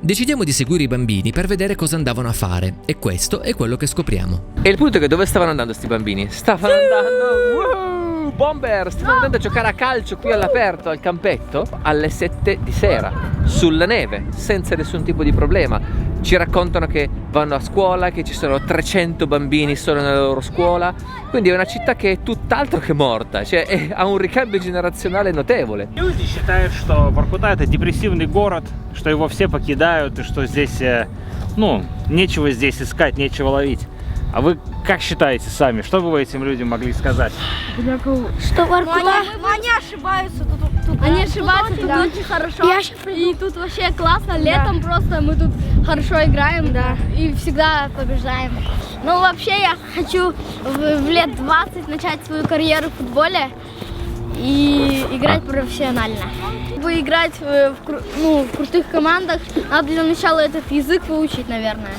Decidiamo di seguire i bambini per vedere cosa andavano a fare, e questo è quello che scopriamo. E il punto è che dove stavano andando sti bambini? Stavano andando... Bomber! Stavano andando a giocare a calcio qui all'aperto, al campetto, alle 7 di sera, sulla neve, senza nessun tipo di problema. Ci raccontano che vanno a scuola, che ci sono 300 bambini solo nella loro scuola, quindi è una città che è tutt'altro che morta, cioè ha un ricambio generazionale notevole. Люди считают, что Воркута это депрессивный город, что его все покидают и что здесь, нечего здесь искать, нечего ловить. А вы как считаете сами, что бы вы этим людям могли сказать? Что Воркута? Они ошибаются. Они ошибаются, тут очень хорошо. И тут вообще классно. Летом просто мы тут хорошо играем, и всегда побеждаем. Ну, вообще я хочу в лет 20 начать свою карьеру в футболе и играть профессионально. Чтобы играть в крутых командах, надо для начала этот язык выучить, наверное.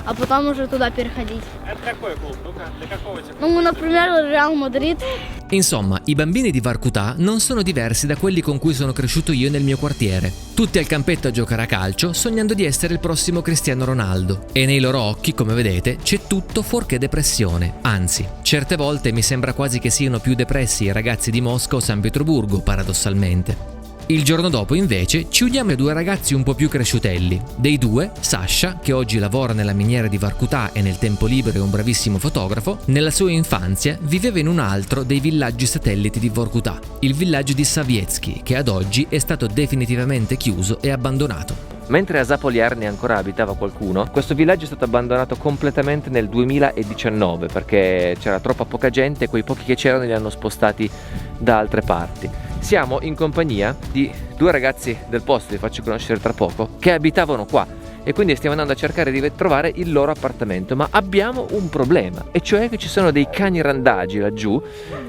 а потом уже туда переходить. Это какой клуб? Ну-ка, для какого тебя? Ну, например, Реал Мадрид. Insomma, i bambini di Vorkutá non sono diversi da quelli con cui sono cresciuto io nel mio quartiere. Tutti al campetto a giocare a calcio, sognando di essere il prossimo Cristiano Ronaldo. E nei loro occhi, come vedete, c'è tutto fuorché depressione. Anzi, certe volte mi sembra quasi che siano più depressi i ragazzi di Mosca o San Pietroburgo, paradossalmente. Il giorno dopo, invece, ci uniamo a due ragazzi un po' più cresciutelli. Dei due, Sasha, che oggi lavora nella miniera di Vorkutá e nel tempo libero è un bravissimo fotografo, nella sua infanzia viveva in un altro dei villaggi satelliti di Vorkutá, il villaggio di Savietsky, che ad oggi è stato definitivamente chiuso e abbandonato. Mentre a Zapoliarny ancora abitava qualcuno, questo villaggio è stato abbandonato completamente nel 2019 perché c'era troppa poca gente e quei pochi che c'erano li hanno spostati da altre parti. Siamo in compagnia di due ragazzi del posto, li faccio conoscere tra poco, che abitavano qua e quindi stiamo andando a cercare di trovare il loro appartamento, ma abbiamo un problema, e cioè che ci sono dei cani randagi laggiù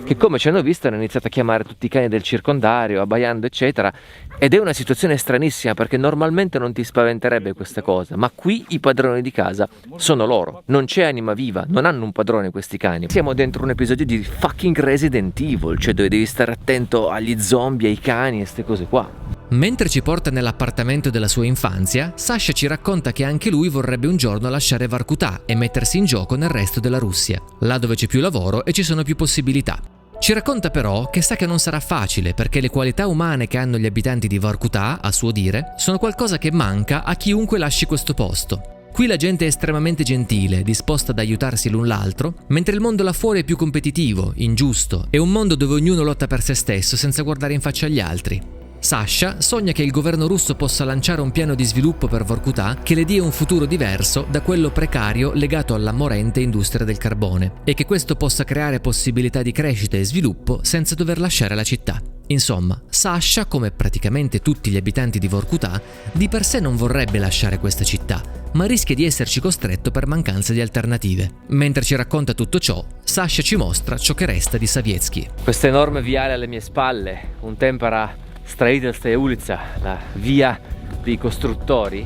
che, come ci hanno visto, hanno iniziato a chiamare tutti i cani del circondario, abbaiando eccetera, ed è una situazione stranissima perché normalmente non ti spaventerebbe questa cosa, ma qui i padroni di casa sono loro, non c'è anima viva, non hanno un padrone questi cani. Siamo dentro un episodio di fucking Resident Evil, cioè dove devi stare attento agli zombie, ai cani e queste cose qua. Mentre ci porta nell'appartamento della sua infanzia, Sasha ci racconta che anche lui vorrebbe un giorno lasciare Vorkutá e mettersi in gioco nel resto della Russia, là dove c'è più lavoro e ci sono più possibilità. Ci racconta però che sa che non sarà facile perché le qualità umane che hanno gli abitanti di Vorkutá, a suo dire, sono qualcosa che manca a chiunque lasci questo posto. Qui la gente è estremamente gentile, disposta ad aiutarsi l'un l'altro, mentre il mondo là fuori è più competitivo, ingiusto, è un mondo dove ognuno lotta per se stesso senza guardare in faccia agli altri. Sasha sogna che il governo russo possa lanciare un piano di sviluppo per Vorkutá che le dia un futuro diverso da quello precario legato alla morente industria del carbone e che questo possa creare possibilità di crescita e sviluppo senza dover lasciare la città. Insomma, Sasha, come praticamente tutti gli abitanti di Vorkutá, di per sé non vorrebbe lasciare questa città, ma rischia di esserci costretto per mancanza di alternative. Mentre ci racconta tutto ciò, Sasha ci mostra ciò che resta di Savietsky. Questo enorme viale alle mie spalle, un tempo era Stроительная улица, la via dei costruttori,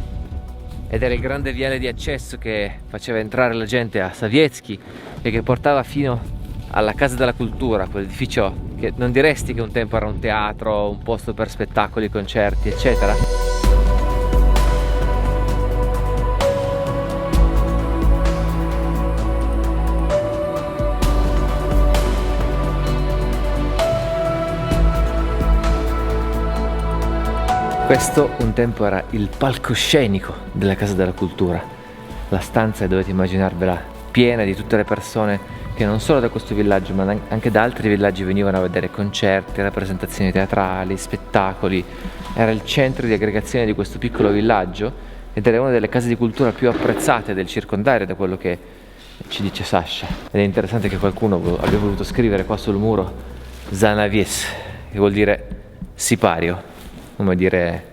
ed era il grande viale di accesso che faceva entrare la gente a Savietsky e che portava fino alla Casa della Cultura, quell'edificio che non diresti che un tempo era un teatro, un posto per spettacoli, concerti, eccetera. Questo un tempo era il palcoscenico della Casa della Cultura, la stanza, dovete immaginarvela, piena di tutte le persone che non solo da questo villaggio ma anche da altri villaggi venivano a vedere concerti, rappresentazioni teatrali, spettacoli. Era il centro di aggregazione di questo piccolo villaggio ed era una delle case di cultura più apprezzate del circondario, da quello che ci dice Sasha. Ed è interessante che qualcuno abbia voluto scrivere qua sul muro Zanavies, che vuol dire sipario, come dire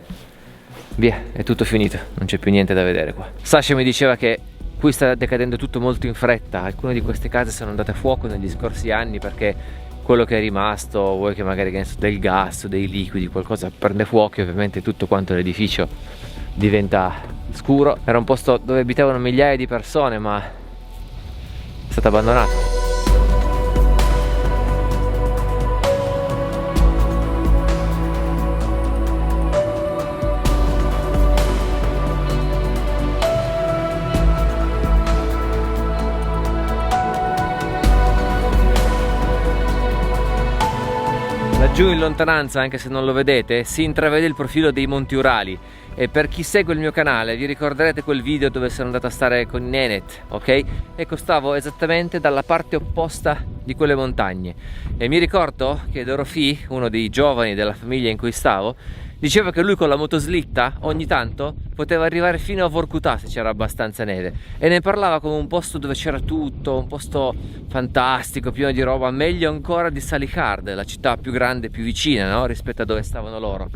via, è tutto finito, non c'è più niente da vedere qua. Sasha mi diceva che qui sta decadendo tutto molto in fretta, alcune di queste case sono andate a fuoco negli scorsi anni perché quello che è rimasto, vuoi che magari del gas o dei liquidi, qualcosa prende fuoco e ovviamente tutto quanto l'edificio diventa scuro. Era un posto dove abitavano migliaia di persone ma è stato abbandonato. Laggiù in lontananza, anche se non lo vedete, si intravede il profilo dei Monti Urali e per chi segue il mio canale vi ricorderete quel video dove sono andato a stare con Nenet, ok? Ecco, stavo esattamente dalla parte opposta di quelle montagne e mi ricordo che Dorofi, uno dei giovani della famiglia in cui stavo, diceva che lui con la motoslitta ogni tanto poteva arrivare fino a Vorkutá se c'era abbastanza neve e ne parlava come un posto dove c'era tutto, un posto fantastico, pieno di roba, meglio ancora di Salihard, la città più grande, più vicina, no? Rispetto a dove stavano loro.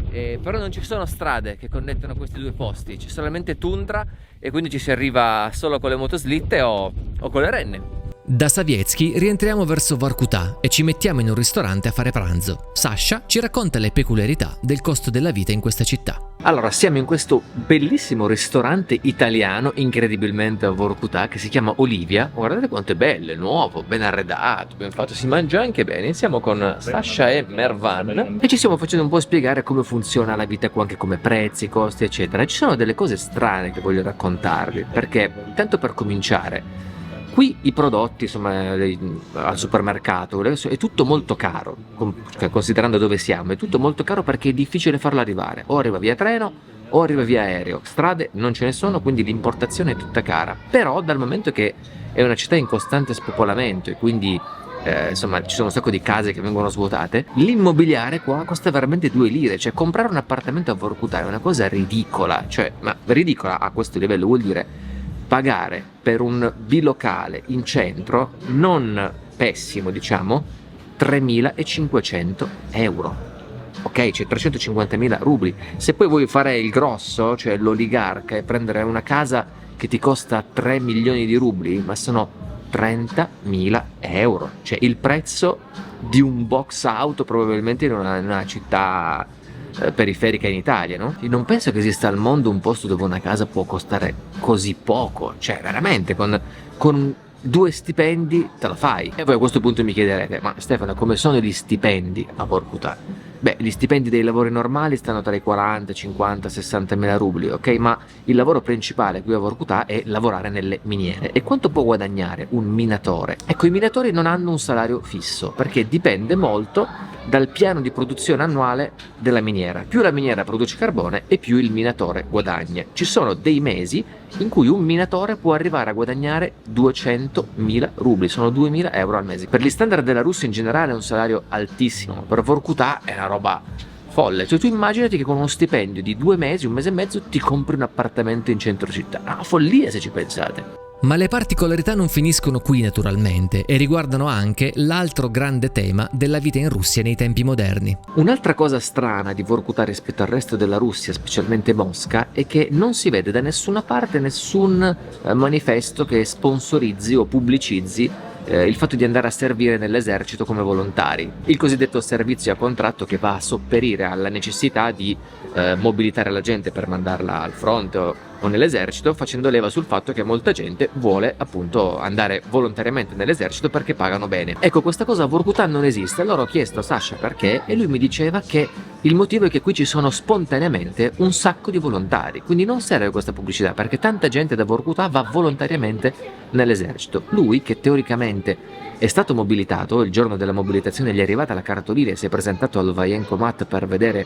Però non ci sono strade che connettono questi due posti, c'è solamente tundra e quindi ci si arriva solo con le motoslitte o con le renne. Da Savietsky rientriamo verso Vorkutá e ci mettiamo in un ristorante a fare pranzo. Sasha ci racconta le peculiarità del costo della vita in questa città. Allora, siamo in questo bellissimo ristorante italiano, incredibilmente a Vorkutà, che si chiama Olivia. Guardate quanto è bello, è nuovo, ben arredato, ben fatto, si mangia anche bene. Iniziamo con Sasha e Mervan e ci stiamo facendo un po' spiegare come funziona la vita qua, anche come prezzi, costi, eccetera. Ci sono delle cose strane che voglio raccontarvi, perché, tanto per cominciare, qui i prodotti, insomma, al supermercato è tutto molto caro, considerando dove siamo, è tutto molto caro perché è difficile farlo arrivare, o arriva via treno o arriva via aereo, strade non ce ne sono, quindi l'importazione è tutta cara. Però dal momento che è una città in costante spopolamento e quindi insomma ci sono un sacco di case che vengono svuotate, l'immobiliare qua costa veramente 2 lire, cioè comprare un appartamento a Vorkutà è una cosa ridicola, cioè, ma ridicola a questo livello vuol dire pagare per un bilocale in centro, non pessimo diciamo, 3.500 euro. Ok, cioè 350.000 rubli. Se poi vuoi fare il grosso, cioè l'oligarca, e prendere una casa che ti costa 3 milioni di rubli, ma sono 30.000 euro, cioè il prezzo di un box auto probabilmente in una città periferica in Italia, no? Io non penso che esista al mondo un posto dove una casa può costare così poco, cioè veramente con 2 stipendi te la fai. E voi a questo punto mi chiederete, ma Stefano, come sono gli stipendi a Vorkutà? Beh, gli stipendi dei lavori normali stanno tra i 40, 50, 60.000 rubli, ok? Ma il lavoro principale qui a Vorkutà è lavorare nelle miniere. E quanto può guadagnare un minatore? Ecco, i minatori non hanno un salario fisso, perché dipende molto dal piano di produzione annuale della miniera. Più la miniera produce carbone e più il minatore guadagna. Ci sono dei mesi in cui un minatore può arrivare a guadagnare 200.000 rubli, sono 2.000 euro al mese. Per gli standard della Russia in generale è un salario altissimo, per Vorkutà è una roba folle. Cioè tu immaginati che con uno stipendio di 2 mesi, 1 mese e mezzo, ti compri un appartamento in centro città. Una follia se ci pensate. Ma le particolarità non finiscono qui naturalmente e riguardano anche l'altro grande tema della vita in Russia nei tempi moderni. Un'altra cosa strana di Vorkutà rispetto al resto della Russia, specialmente Mosca, è che non si vede da nessuna parte nessun manifesto che sponsorizzi o pubblicizzi il fatto di andare a servire nell'esercito come volontari, il cosiddetto servizio a contratto che va a sopperire alla necessità di mobilitare la gente per mandarla al fronte o nell'esercito, facendo leva sul fatto che molta gente vuole appunto andare volontariamente nell'esercito perché pagano bene. Ecco, questa cosa a Vorkutà non esiste. Allora ho chiesto a Sasha perché e lui mi diceva che il motivo è che qui ci sono spontaneamente un sacco di volontari, quindi non serve questa pubblicità perché tanta gente da Vorkutà va volontariamente nell'esercito. Lui, che teoricamente è stato mobilitato, il giorno della mobilitazione gli è arrivata la cartolina e si è presentato al Vojenkomat per vedere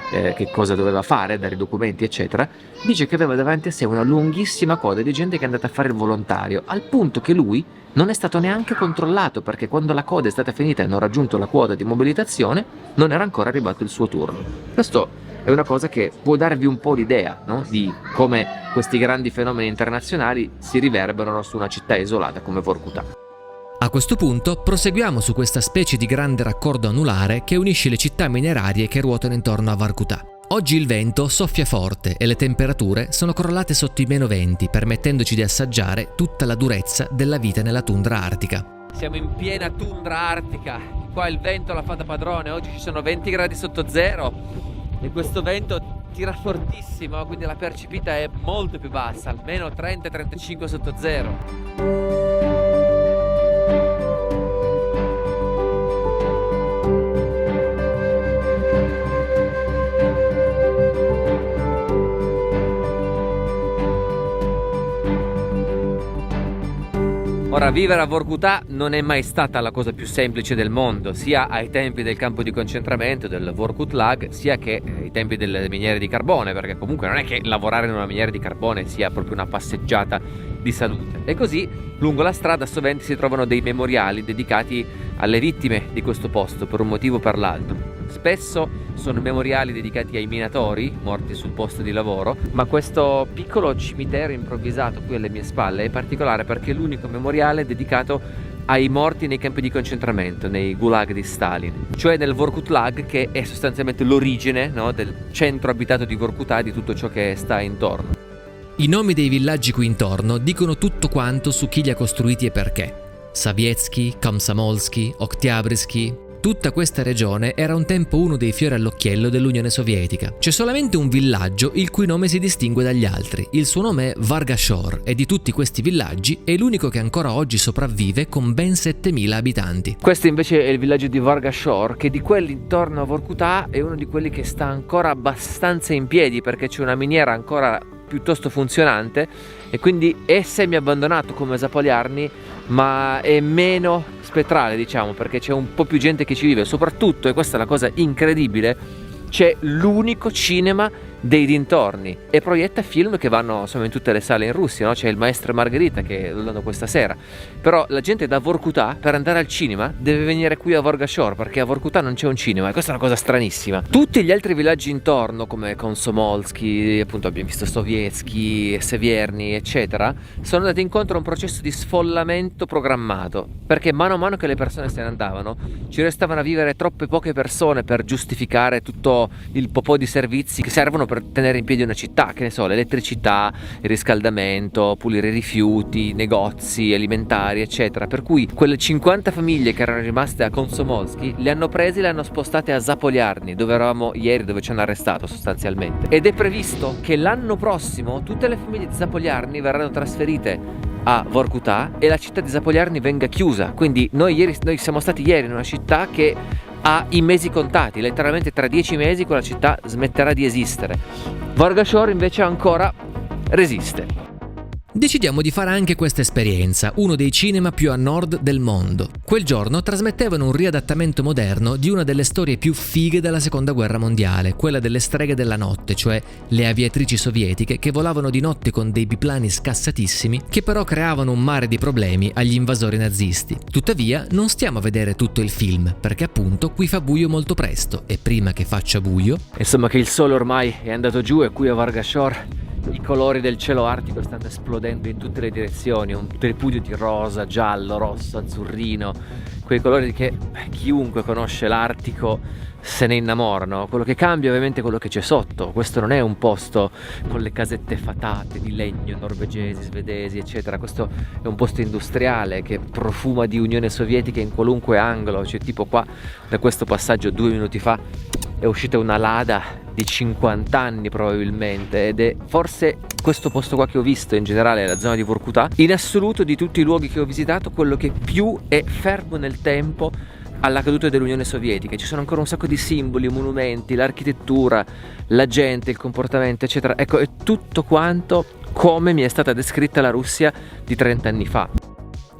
che cosa doveva fare, dare i documenti eccetera, dice che aveva davanti a sé una lunghissima coda di gente che è andata a fare il volontario, al punto che lui non è stato neanche controllato perché quando la coda è stata finita e hanno raggiunto la quota di mobilitazione non era ancora arrivato il suo turno. Questo è una cosa che può darvi un po' l'idea, no? Di come questi grandi fenomeni internazionali si riverberano su una città isolata come Vorkutà. A questo punto proseguiamo su questa specie di grande raccordo anulare che unisce le città minerarie che ruotano intorno a Vorkutà. Oggi il vento soffia forte e le temperature sono crollate sotto i -20, permettendoci di assaggiare tutta la durezza della vita nella tundra artica. Siamo in piena tundra artica, qua il vento la fa da padrone, oggi ci sono 20 gradi sotto zero e questo vento tira fortissimo, quindi la percepita è molto più bassa, almeno 30-35 sotto zero. Ora, vivere a Vorkutà non è mai stata la cosa più semplice del mondo, sia ai tempi del campo di concentramento del Vorkutlag, sia che ai tempi delle miniere di carbone, perché comunque non è che lavorare in una miniera di carbone sia proprio una passeggiata di salute. E così, lungo la strada sovente si trovano dei memoriali dedicati alle vittime di questo posto, per un motivo o per l'altro. Spesso sono memoriali dedicati ai minatori morti sul posto di lavoro, ma questo piccolo cimitero improvvisato qui alle mie spalle è particolare perché è l'unico memoriale dedicato ai morti nei campi di concentramento, nei gulag di Stalin, cioè nel Vorkutlag, che è sostanzialmente l'origine, no, del centro abitato di Vorkutà e di tutto ciò che sta intorno. I nomi dei villaggi qui intorno dicono tutto quanto su chi li ha costruiti e perché. Savietsky, Komsomolsky, Oktyabrsky, Tutta questa regione era un tempo uno dei fiori all'occhiello dell'Unione Sovietica. C'è solamente un villaggio il cui nome si distingue dagli altri. Il suo nome è Vargashor e di tutti questi villaggi è l'unico che ancora oggi sopravvive con ben 7.000 abitanti. Questo invece è il villaggio di Vargashor, che di quelli intorno a Vorkutà è uno di quelli che sta ancora abbastanza in piedi, perché c'è una miniera ancora piuttosto funzionante e quindi è semi abbandonato come Zapolyarny, ma è meno spettrale, diciamo, perché c'è un po' più gente che ci vive. Soprattutto, e questa è la cosa incredibile, c'è l'unico cinema dei dintorni e proietta film che vanno insomma in tutte le sale in Russia, no? C'è il Maestro e Margherita che lo danno questa sera, però la gente da Vorkutà per andare al cinema deve venire qui a Vargashor, perché a Vorkutà non c'è un cinema, e questa è una cosa stranissima. Tutti gli altri villaggi intorno, come Komsomolsky, appunto abbiamo visto Sovietsky, Sevierny, eccetera, sono andati incontro a un processo di sfollamento programmato, perché mano a mano che le persone se ne andavano ci restavano a vivere troppe poche persone per giustificare tutto il popò di servizi che servono per tenere in piedi una città, che ne so, l'elettricità, il riscaldamento, pulire i rifiuti, negozi alimentari, eccetera. Per cui quelle 50 famiglie che erano rimaste a Komsomolsky le hanno prese e le hanno spostate a Zapolyarny, dove eravamo ieri, dove ci hanno arrestato sostanzialmente. Ed è previsto che l'anno prossimo tutte le famiglie di Zapolyarny verranno trasferite a Vorkutà e la città di Zapolyarny venga chiusa. Quindi noi siamo stati ieri in una città che ha i mesi contati, letteralmente tra 10 mesi quella città smetterà di esistere. Vargashor invece ancora resiste. Decidiamo di fare anche questa esperienza, uno dei cinema più a nord del mondo. Quel giorno trasmettevano un riadattamento moderno di una delle storie più fighe della seconda guerra mondiale, quella delle streghe della notte, cioè le aviatrici sovietiche che volavano di notte con dei biplani scassatissimi che però creavano un mare di problemi agli invasori nazisti. Tuttavia non stiamo a vedere tutto il film, perché appunto qui fa buio molto presto e prima che faccia buio, insomma che il sole ormai è andato giù e qui a Vargashor i colori del cielo artico stanno esplodendo in tutte le direzioni, un tripudio di rosa, giallo, rosso, azzurrino, quei colori che chiunque conosce l'Artico se ne innamora, no? Quello che cambia ovviamente è quello che c'è sotto. Questo non è un posto con le casette fatate di legno norvegesi, svedesi, eccetera. Questo è un posto industriale che profuma di Unione Sovietica in qualunque angolo. Cioè tipo qua, da questo passaggio 2 minuti fa, è uscita una Lada di 50 anni probabilmente, ed è forse questo posto qua che ho visto, in generale la zona di Vorkutà, in assoluto di tutti i luoghi che ho visitato, quello che più è fermo nel tempo alla caduta dell'Unione Sovietica. Ci sono ancora un sacco di simboli, monumenti, l'architettura, la gente, il comportamento, eccetera. Ecco, è tutto quanto come mi è stata descritta la Russia di 30 anni fa.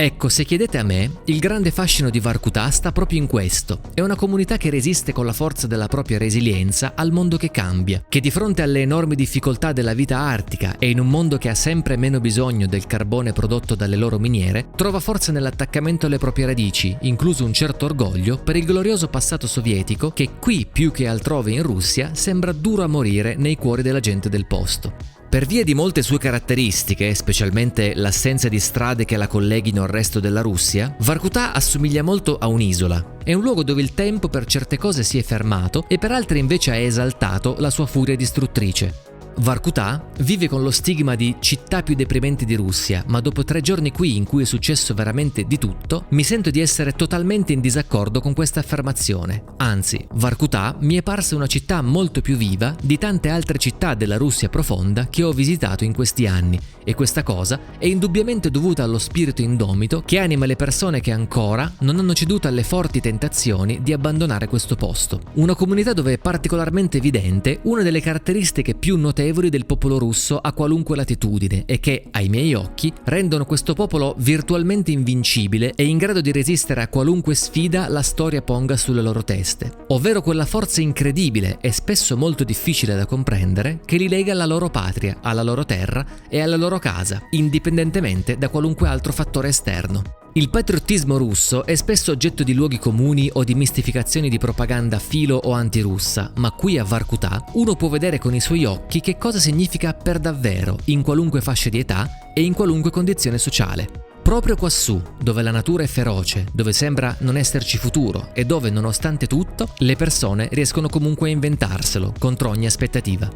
Ecco, se chiedete a me, il grande fascino di Vorkutà sta proprio in questo. È una comunità che resiste con la forza della propria resilienza al mondo che cambia, che di fronte alle enormi difficoltà della vita artica e in un mondo che ha sempre meno bisogno del carbone prodotto dalle loro miniere, trova forza nell'attaccamento alle proprie radici, incluso un certo orgoglio per il glorioso passato sovietico che qui, più che altrove in Russia, sembra duro a morire nei cuori della gente del posto. Per via di molte sue caratteristiche, specialmente l'assenza di strade che la colleghino al resto della Russia, Vorkutà assomiglia molto a un'isola. È un luogo dove il tempo per certe cose si è fermato e per altre invece ha esaltato la sua furia distruttrice. Vorkutà vive con lo stigma di città più deprimente di Russia, ma dopo 3 giorni qui in cui è successo veramente di tutto, mi sento di essere totalmente in disaccordo con questa affermazione. Anzi, Vorkutà mi è parsa una città molto più viva di tante altre città della Russia profonda che ho visitato in questi anni, e questa cosa è indubbiamente dovuta allo spirito indomito che anima le persone che ancora non hanno ceduto alle forti tentazioni di abbandonare questo posto. Una comunità dove è particolarmente evidente una delle caratteristiche più notevoli del popolo russo a qualunque latitudine e che, ai miei occhi, rendono questo popolo virtualmente invincibile e in grado di resistere a qualunque sfida la storia ponga sulle loro teste, ovvero quella forza incredibile e spesso molto difficile da comprendere che li lega alla loro patria, alla loro terra e alla loro casa, indipendentemente da qualunque altro fattore esterno. Il patriottismo russo è spesso oggetto di luoghi comuni o di mistificazioni di propaganda filo o antirussa, ma qui a Vorkutà uno può vedere con i suoi occhi che cosa significa per davvero, in qualunque fascia di età e in qualunque condizione sociale. Proprio quassù, dove la natura è feroce, dove sembra non esserci futuro e dove, nonostante tutto, le persone riescono comunque a inventarselo contro ogni aspettativa.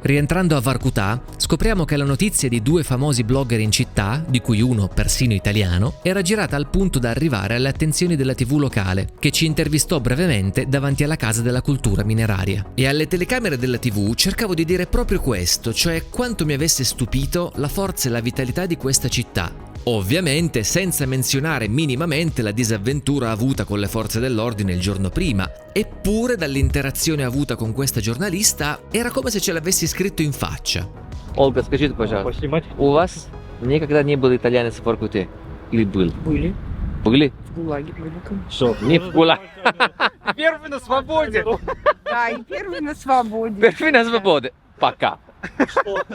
Rientrando a Vorkutā, scopriamo che la notizia di 2 famosi blogger in città, di cui uno persino italiano, era girata al punto da arrivare alle attenzioni della TV locale, che ci intervistò brevemente davanti alla Casa della Cultura Mineraria. E alle telecamere della TV cercavo di dire proprio questo, cioè quanto mi avesse stupito la forza e la vitalità di questa città. Ovviamente senza menzionare minimamente la disavventura avuta con le forze dell'ordine il giorno prima. Eppure dall'interazione avuta con questa giornalista era come se ce l'avessi scritto in faccia. Olga, скажите, пожалуйста, у вас никогда не был итальянец в Воркуте? Или был? Были. Были? В ГУЛАГе были, конечно. Что? Не в ГУЛАГе. Первый на свободе. Да, и первый на свободе. Первый на свободе. Пока.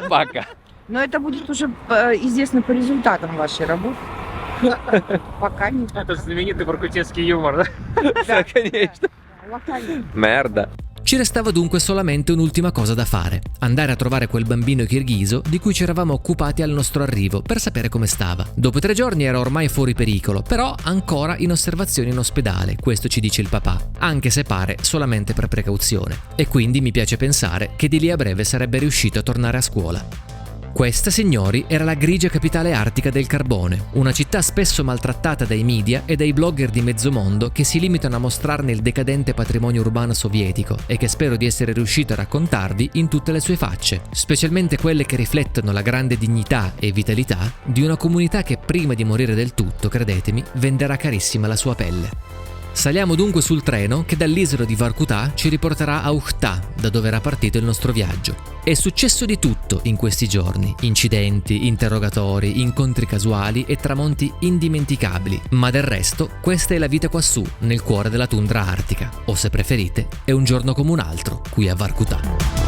Пока. Но это будет уже известно по результатам вашей работы. Пока не. Это знаменитый воркутинский юмор, да? Да, конечно. Локально. Merda. Ci restava dunque solamente un'ultima cosa da fare, andare a trovare quel bambino kirghizo di cui ci eravamo occupati al nostro arrivo per sapere come stava. Dopo 3 giorni era ormai fuori pericolo, però ancora in osservazione in ospedale, questo ci dice il papà, anche se pare solamente per precauzione. E quindi mi piace pensare che di lì a breve sarebbe riuscito a tornare a scuola. Questa, signori, era la grigia capitale artica del carbone, una città spesso maltrattata dai media e dai blogger di mezzo mondo che si limitano a mostrarne il decadente patrimonio urbano sovietico e che spero di essere riuscito a raccontarvi in tutte le sue facce, specialmente quelle che riflettono la grande dignità e vitalità di una comunità che prima di morire del tutto, credetemi, venderà carissima la sua pelle. Saliamo dunque sul treno che dall'isola di Vorkutā ci riporterà a Uhtá, da dove era partito il nostro viaggio. È successo di tutto in questi giorni, incidenti, interrogatori, incontri casuali e tramonti indimenticabili, ma del resto questa è la vita quassù, nel cuore della tundra artica, o se preferite, è un giorno come un altro qui a Vorkutā.